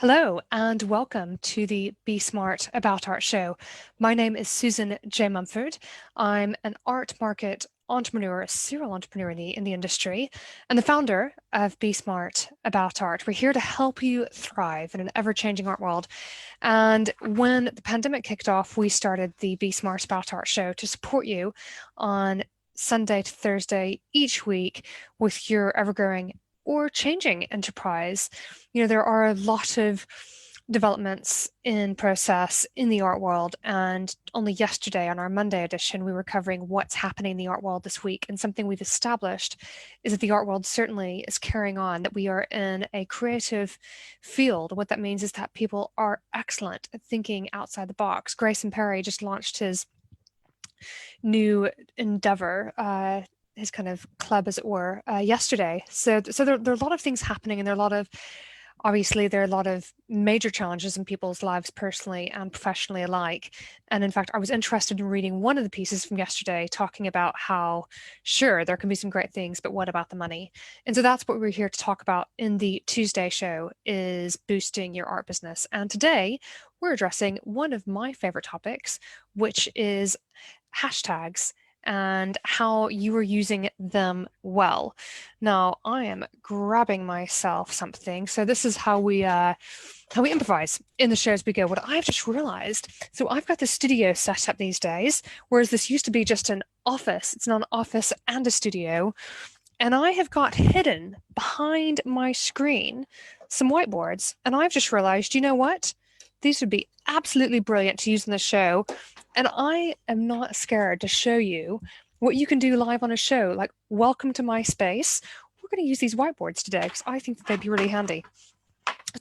Hello and welcome to the Be Smart About Art show. My name is Susan J. Mumford. I'm an art market entrepreneur, a serial entrepreneur in the industry, and the founder of Be Smart About Art. We're here to help you thrive in an ever-changing art world. And when the pandemic kicked off, we started the Be Smart About Art show to support you on Sunday to Thursday each week with your ever-growing or changing enterprise. There are a lot of developments in process in the art world, and only yesterday on our Monday edition we were covering what's happening in the art world this week. And something we've established is that the art world certainly is carrying on, that we are in a creative field. What that means is that people are excellent at thinking outside the box. Grayson Perry just launched his new endeavor, his kind of club, as it were, yesterday. So there are a lot of things happening, and there are a lot of major challenges in people's lives, personally and professionally alike. And in fact, I was interested in reading one of the pieces from yesterday, talking about how, sure, there can be some great things, but what about the money? And so that's what we're here to talk about in the Tuesday show, is boosting your art business. And today we're addressing one of my favorite topics, which is hashtags and how you are using them well. Now, I am grabbing myself something. So this is how we improvise in the show as we go. What I've just realized, so I've got the studio set up these days, whereas this used to be just an office. It's now an office and a studio. And I have got hidden behind my screen some whiteboards. And I've just realized, you know what? These would be absolutely brilliant to use in the show. And I am not scared to show you what you can do live on a show. Like, welcome to my space. We're going to use these whiteboards today because I think that they'd be really handy.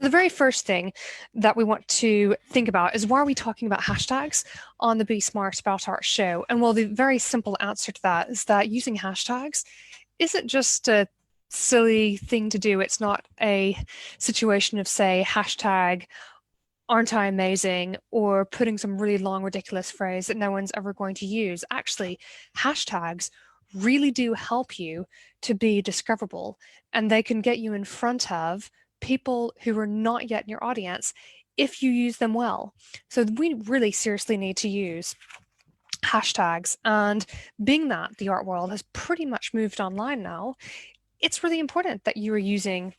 The very first thing that we want to think about is, why are we talking about hashtags on the Be Smart About Art show? And well, the very simple answer to that is that using hashtags isn't just a silly thing to do. It's not a situation of, say, hashtag aren't I amazing, or putting some really long, ridiculous phrase that no one's ever going to use. Actually, hashtags really do help you to be discoverable, and they can get you in front of people who are not yet in your audience if you use them well. So we really seriously need to use hashtags. And being that the art world has pretty much moved online now, it's really important that you are using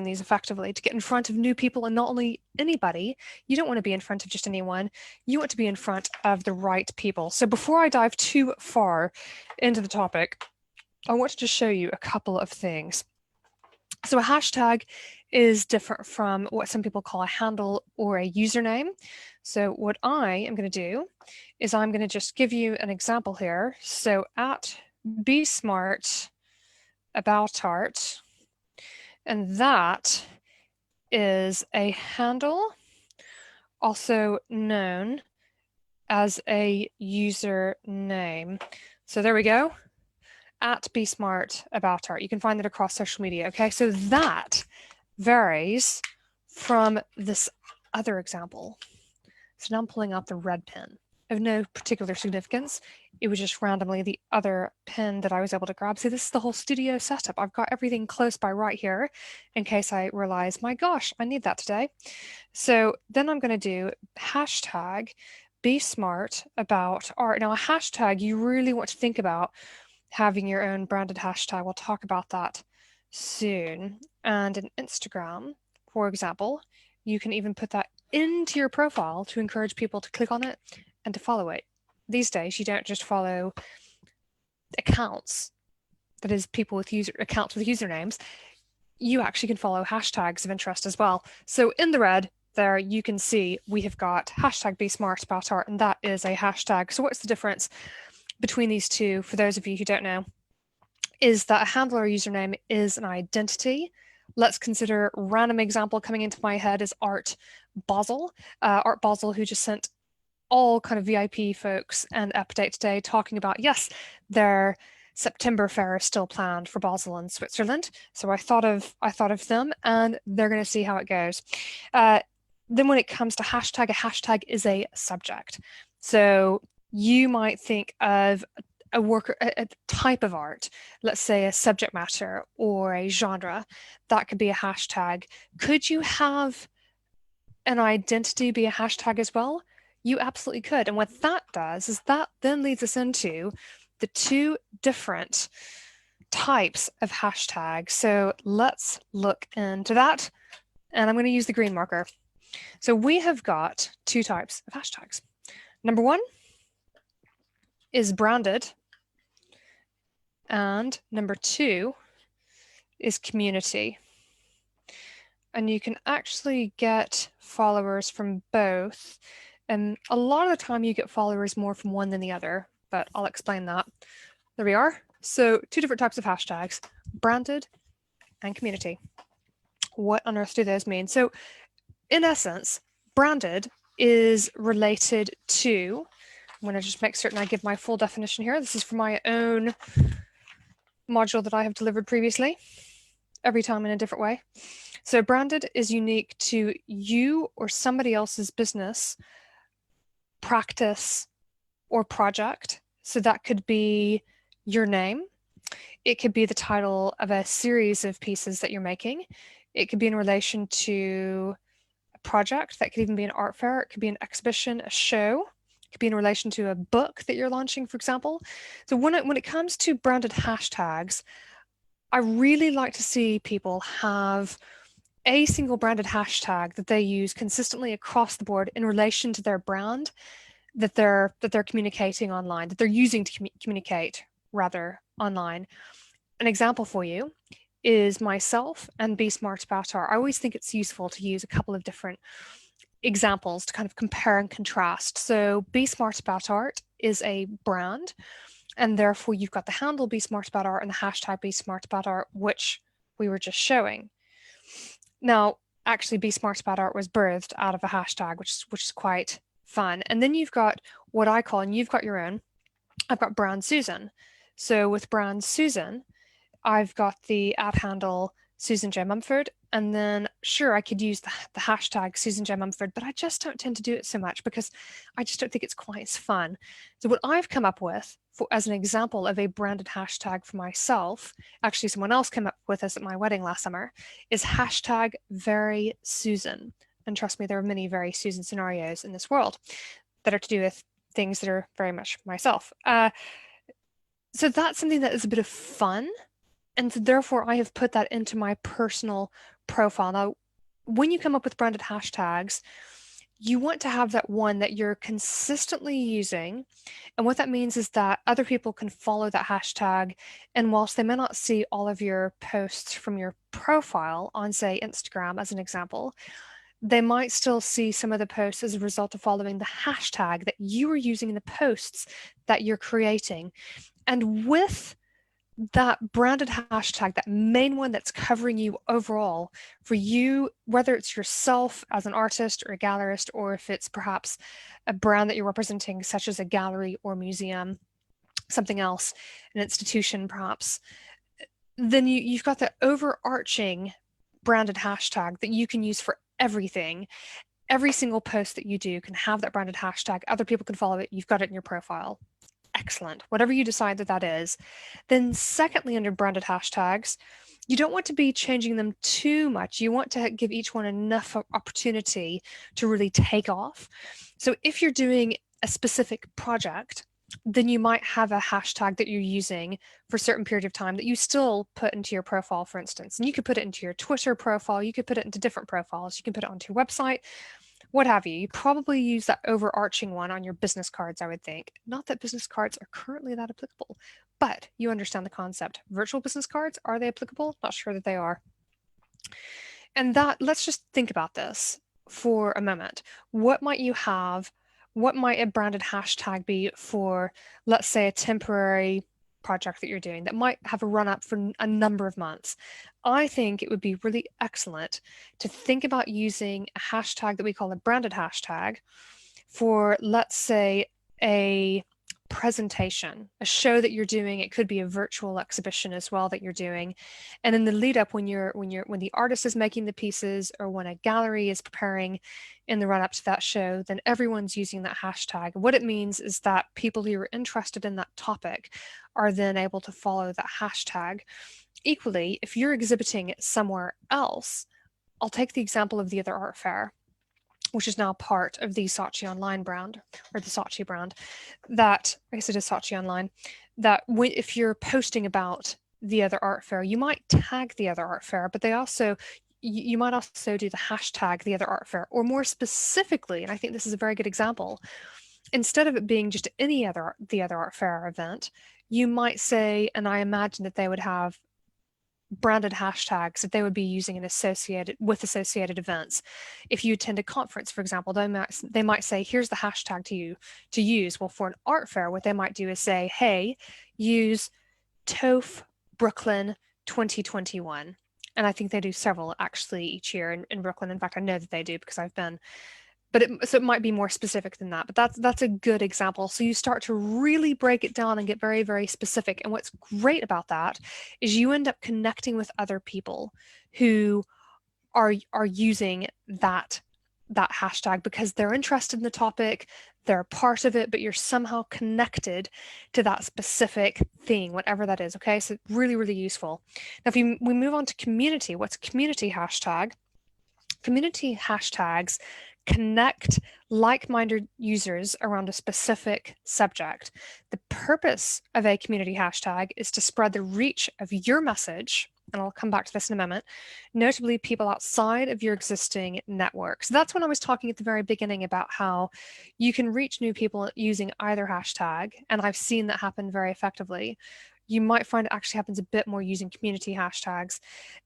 these effectively to get in front of new people, and not only anybody. You don't want to be in front of just anyone. You want to be in front of the right people. So before I dive too far into the topic, I want to just show you a couple of things. So a hashtag is different from what some people call a handle or a username. So what I am going to do is I'm going to just give you an example here. So at Be Smart About Art, and that is a handle, also known as a username. So there we go, at Be Smart About Art. You can find that across social media. Okay, so that varies from this other example. So now I'm pulling out the red pen of no particular significance. It was just randomly the other pen that I was able to grab. So this is the whole studio setup. I've got everything close by right here in case I realize, my gosh, I need that today. So then I'm going to do hashtag Be Smart About Art. Now, a hashtag, you really want to think about having your own branded hashtag. We'll talk about that soon. And in Instagram, for example, you can even put that into your profile to encourage people to click on it and to follow it. These days, you don't just follow accounts, that is, people with accounts with usernames. You actually can follow hashtags of interest as well. So in the red there, you can see we have got hashtag Be Smart About Art, and that is a hashtag. So what's the difference between these two, for those of you who don't know, is that a handle or username is an identity. Let's consider a random example coming into my head is Art Basel. Art Basel, who just sent all kind of VIP folks an update today talking about, yes, their September fair is still planned for Basel in Switzerland. So I thought of them, and they're going to see how it goes. Then when it comes to hashtag, a hashtag is a subject. So you might think of a type of art, let's say a subject matter or a genre, that could be a hashtag. Could you have an identity be a hashtag as well? You absolutely could. And what that does is that then leads us into the two different types of hashtags. So let's look into that. And I'm going to use the green marker. So we have got two types of hashtags. Number one is branded, and number two is community. And you can actually get followers from both. And a lot of the time you get followers more from one than the other, but I'll explain that. There we are. So two different types of hashtags, branded and community. What on earth do those mean? So in essence, branded is related to, I'm going to just make certain I give my full definition here. This is from my own module that I have delivered previously, every time in a different way. So branded is unique to you or somebody else's business, practice, or project. So that could be your name. It could be the title of a series of pieces that you're making. It could be in relation to a project. That could even be an art fair. It could be an exhibition, a show. It could be in relation to a book that you're launching, for example. So when it comes to branded hashtags, I really like to see people have a single branded hashtag that they use consistently across the board in relation to their brand that they're communicating online, that they're using to communicate rather online. An example for you is myself and Be Smart About Art. I always think it's useful to use a couple of different examples to kind of compare and contrast. So Be Smart About Art is a brand, and therefore you've got the handle Be Smart About Art and the hashtag Be Smart About Art, which we were just showing. Now, actually, Be Smart About Art was birthed out of a hashtag, which is quite fun. And then you've got what I call, and you've got your own, I've got Brand Susan. So with Brand Susan, I've got the @ handle Susan J. Mumford, and then sure, I could use the hashtag Susan J. Mumford, but I just don't tend to do it so much because I just don't think it's quite as fun. So what I've come up with as an example of a branded hashtag for myself, actually someone else came up with this at my wedding last summer, is hashtag Very Susan. And trust me, there are many Very Susan scenarios in this world that are to do with things that are very much myself. So that's something that is a bit of fun. And so therefore I have put that into my personal profile. Now, when you come up with branded hashtags, you want to have that one that you're consistently using. And what that means is that other people can follow that hashtag. And whilst they may not see all of your posts from your profile on, say, Instagram, as an example, they might still see some of the posts as a result of following the hashtag that you are using in the posts that you're creating. And with that branded hashtag, that main one that's covering you overall, for you, whether it's yourself as an artist or a gallerist, or if it's perhaps a brand that you're representing, such as a gallery or museum, something else, an institution perhaps, then you've got that overarching branded hashtag that you can use for everything. Every single post that you do can have that branded hashtag. Other people can follow it. You've got it in your profile. Excellent. Whatever you decide that is. Then secondly, under branded hashtags, you don't want to be changing them too much. You want to give each one enough opportunity to really take off. So if you're doing a specific project, then you might have a hashtag that you're using for a certain period of time that you still put into your profile, for instance. And you could put it into your Twitter profile. You could put it into different profiles. You can put it onto your website, what have you. You probably use that overarching one on your business cards, I would think. Not that business cards are currently that applicable, but you understand the concept. Virtual business cards, are they applicable? Not sure that they are. And that, let's just think about this for a moment. What might you have? What might a branded hashtag be for, let's say, a temporary project that you're doing that might have a run up for a number of months? I think it would be really excellent to think about using a hashtag that we call a branded hashtag for, let's say, a presentation, a show that you're doing. It could be a virtual exhibition as well that you're doing. And in the lead up, when the artist is making the pieces, or when a gallery is preparing in the run up to that show, then everyone's using that hashtag. What it means is that people who are interested in that topic are then able to follow that hashtag. Equally, if you're exhibiting somewhere else, I'll take the example of the other art fair. which is now part of the Saatchi Online brand, or the Saatchi brand, that, I guess it is Saatchi Online, that if you're posting about the other art fair, you might tag the other art fair, but you might also do the hashtag the other art fair, or more specifically, and I think this is a very good example, instead of it being just the other art fair event, you might say, and I imagine that they would have branded hashtags that they would be using with associated events. If you attend a conference, for example, they might say, here's the hashtag to use. Well, for an art fair, what they might do is say, hey, use TOEF Brooklyn 2021. And I think they do several actually each year in Brooklyn. In fact, I know that they do because I've been. So it might be more specific than that, but that's a good example. So you start to really break it down and get very, very specific. And what's great about that is you end up connecting with other people who are using that hashtag because they're interested in the topic, they're a part of it, but you're somehow connected to that specific thing, whatever that is. Okay, so really, really useful. Now, if we move on to community, what's a community hashtag? Community hashtags connect like-minded users around a specific subject. The purpose of a community hashtag is to spread the reach of your message, and I'll come back to this in a moment, notably people outside of your existing network. So that's when I was talking at the very beginning about how you can reach new people using either hashtag, and I've seen that happen very effectively. You might find it actually happens a bit more using community hashtags.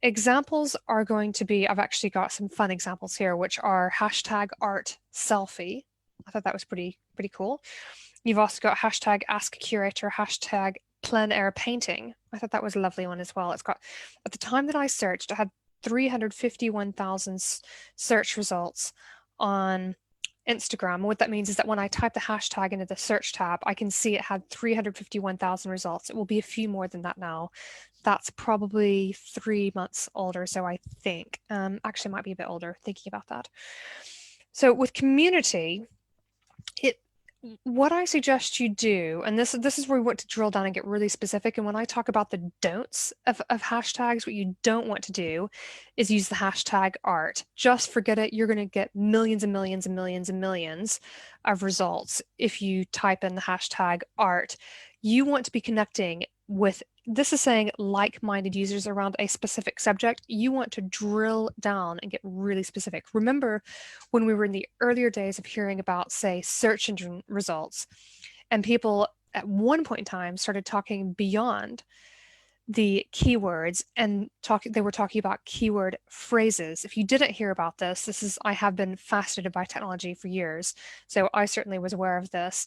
Examples are going to be, I've actually got some fun examples here, which are hashtag art selfie. I thought that was pretty cool. You've also got hashtag ask a curator, hashtag plein air painting. I thought that was a lovely one as well. It's got, at the time that I searched, I had 351,000 search results on Instagram. What that means is that when I type the hashtag into the search tab, I can see it had 351,000 results. It will be a few more than that now. That's probably 3 months older, so I think. Actually, it might be a bit older, thinking about that. So with community, what I suggest you do, and this is where we want to drill down and get really specific. And when I talk about the don'ts of hashtags, what you don't want to do is use the hashtag art. Just forget it. You're going to get millions and millions and millions and millions of results if you type in the hashtag art. You want to be connecting with, this is saying like-minded users around a specific subject. You want to drill down and get really specific. Remember when we were in the earlier days of hearing about, say, search engine results, and people at one point in time started talking beyond the keywords and they were talking about keyword phrases. If you didn't hear about this, I have been fascinated by technology for years, so I certainly was aware of this.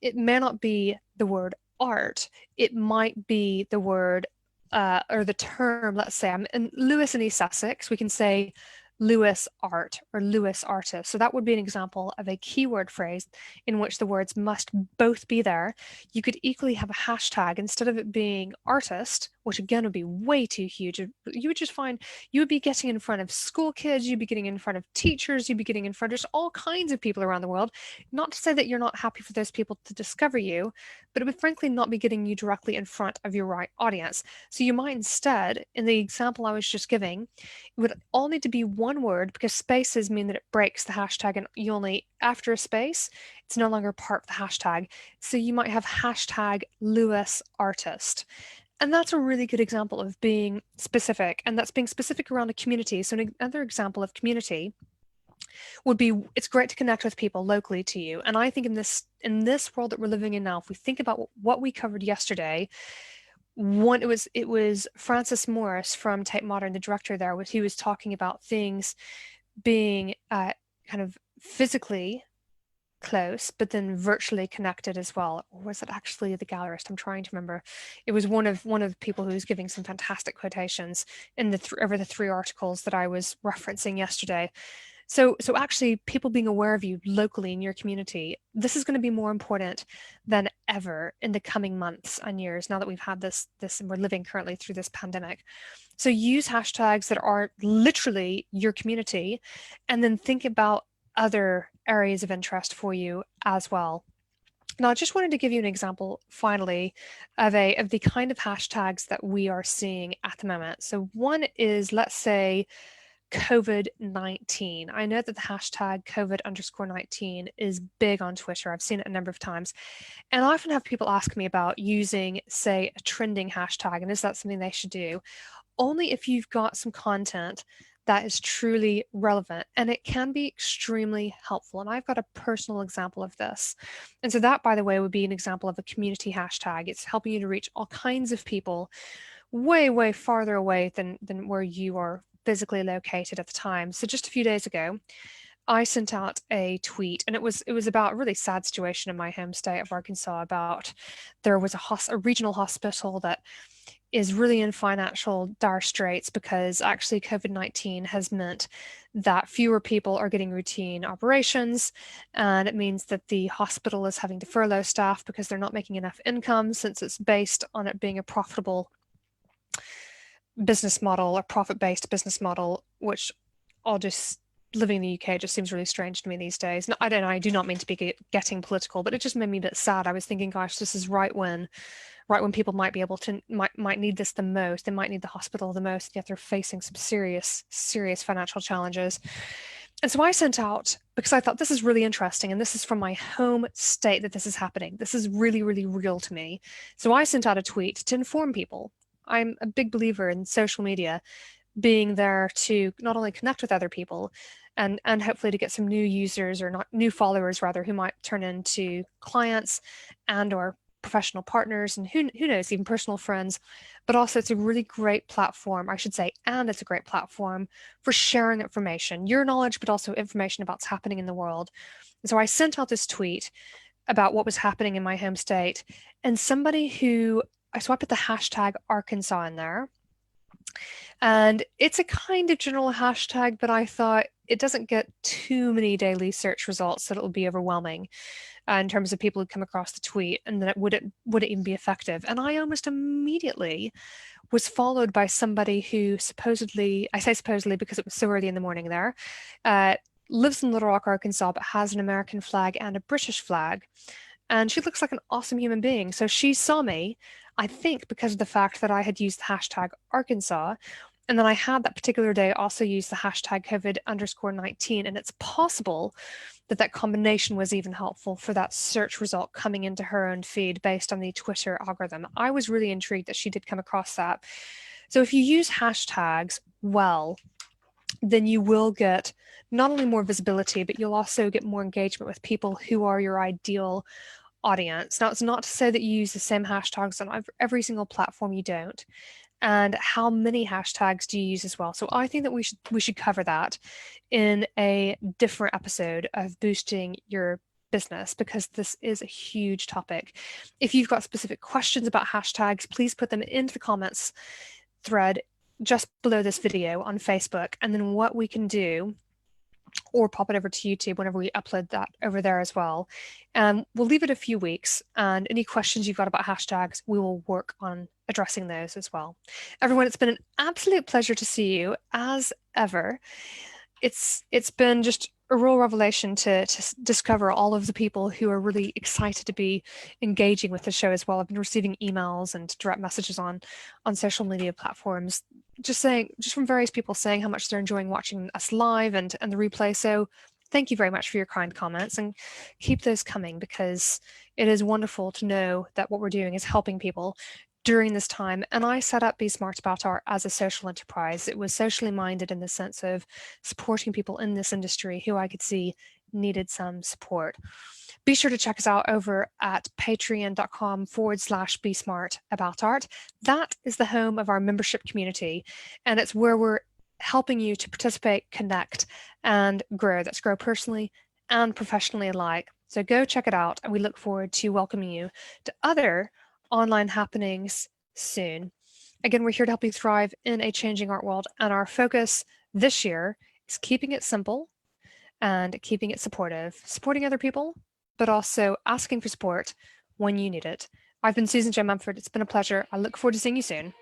It may not be the word art, it might be the word or the term. Let's say I'm in Lewis and East Sussex, we can say Lewis art or Lewis artist. So that would be an example of a keyword phrase in which the words must both be there. You could equally have a hashtag instead of it being artist, which again would be way too huge. You would just find you would be getting in front of school kids, you'd be getting in front of teachers, you'd be getting in front of just all kinds of people around the world. Not to say that you're not happy for those people to discover you, but it would frankly not be getting you directly in front of your right audience. So you might instead, in the example I was just giving, it would all need to be one word, because spaces mean that it breaks the hashtag, and you only, after a space, it's no longer part of the hashtag. So you might have hashtag Lewis artist. And that's a really good example of being specific, and that's being specific around a community. So another example of community would be, it's great to connect with people locally to you. And I think in this world that we're living in now, if we think about what we covered yesterday, it was Francis Morris from Tate Modern, the director there, he was talking about things being kind of physically close, but then virtually connected as well. Or was it actually the gallerist? I'm trying to remember. It was one of the people who was giving some fantastic quotations in over the 3 articles that I was referencing yesterday. So actually, people being aware of you locally in your community, this is going to be more important than ever in the coming months and years, now that we've had this and we're living currently through this pandemic. So use hashtags that are literally your community, and then think about other areas of interest for you as well. Now, I just wanted to give you an example, finally, of the kind of hashtags that we are seeing at the moment. So one is, let's say, COVID-19. I know that the hashtag COVID_19 is big on Twitter. I've seen it a number of times. And I often have people ask me about using, say, a trending hashtag, and is that something they should do? Only if you've got some content that is truly relevant, and it can be extremely helpful. And I've got a personal example of this. And so that, by the way, would be an example of a community hashtag. It's helping you to reach all kinds of people way, way farther away than where you are physically located at the time. So just a few days ago, I sent out a tweet, and it was about a really sad situation in my home state of Arkansas. About there was a regional hospital that is really in financial dire straits because actually COVID-19 has meant that fewer people are getting routine operations, and it means that the hospital is having to furlough staff because they're not making enough income, since it's based on it being a profitable business model, a profit-based business model, which I'll just living in the UK just seems really strange to me these days. No, I don't know, I do not mean to be getting political, but it just made me a bit sad. I was thinking, gosh, this is right when people might be able to might need this the most. They might need the hospital the most, yet they're facing some serious financial challenges. And so I sent out, because I thought this is really interesting, and this is from my home state that this is happening. This is really, really real to me. So I sent out a tweet to inform people. I'm a big believer in social media being there to not only connect with other people and hopefully to get some new users, or not new followers rather, who might turn into clients and or professional partners, and who knows, even personal friends. But also it's a really great platform, I should say, and it's a great platform for sharing information, your knowledge, but also information about what's happening in the world. And so I sent out this tweet about what was happening in my home state, and somebody who, so I put the hashtag Arkansas in there, and it's a kind of general hashtag, but I thought it doesn't get too many daily search results that it will be overwhelming in terms of people who come across the tweet, and then would it even be effective? And I almost immediately was followed by somebody who supposedly, I say supposedly because it was so early in the morning there, lives in Little Rock, Arkansas, but has an American flag and a British flag. And she looks like an awesome human being. So she saw me, I think because of the fact that I had used the hashtag Arkansas. And then I had that particular day also used the hashtag COVID_19. And it's possible that that combination was even helpful for that search result coming into her own feed based on the Twitter algorithm. I was really intrigued that she did come across that. So if you use hashtags well, then you will get not only more visibility, but you'll also get more engagement with people who are your ideal audience. Now, it's not to say that you use the same hashtags on every single platform. You don't. And how many hashtags do you use as well? So I think that we should cover that in a different episode of boosting your business, because this is a huge topic. If you've got specific questions about hashtags, please put them into the comments thread just below this video on Facebook, and then what we can do, or pop it over to YouTube whenever we upload that over there as well. We'll leave it a few weeks, and any questions you've got about hashtags, we will work on addressing those as well. Everyone, it's been an absolute pleasure to see you as ever. It's been just a real revelation to discover all of the people who are really excited to be engaging with the show as well. I've been receiving emails and direct messages on social media platforms, just from various people saying how much they're enjoying watching us live and the replay. So thank you very much for your kind comments, and keep those coming, because it is wonderful to know that what we're doing is helping people during this time. And I set up Be Smart About Art as a social enterprise. It was socially minded in the sense of supporting people in this industry who I could see needed some support. Be sure to check us out over at patreon.com/Be Smart About Art. That is the home of our membership community, and it's where we're helping you to participate, connect, and grow. That's grow personally and professionally alike. So go check it out, and we look forward to welcoming you to other online happenings soon. Again, we're here to help you thrive in a changing art world, and our focus this year is keeping it simple and keeping it supportive, supporting other people, but also asking for support when you need it. I've been Susan J. Mumford. It's been a pleasure. I look forward to seeing you soon.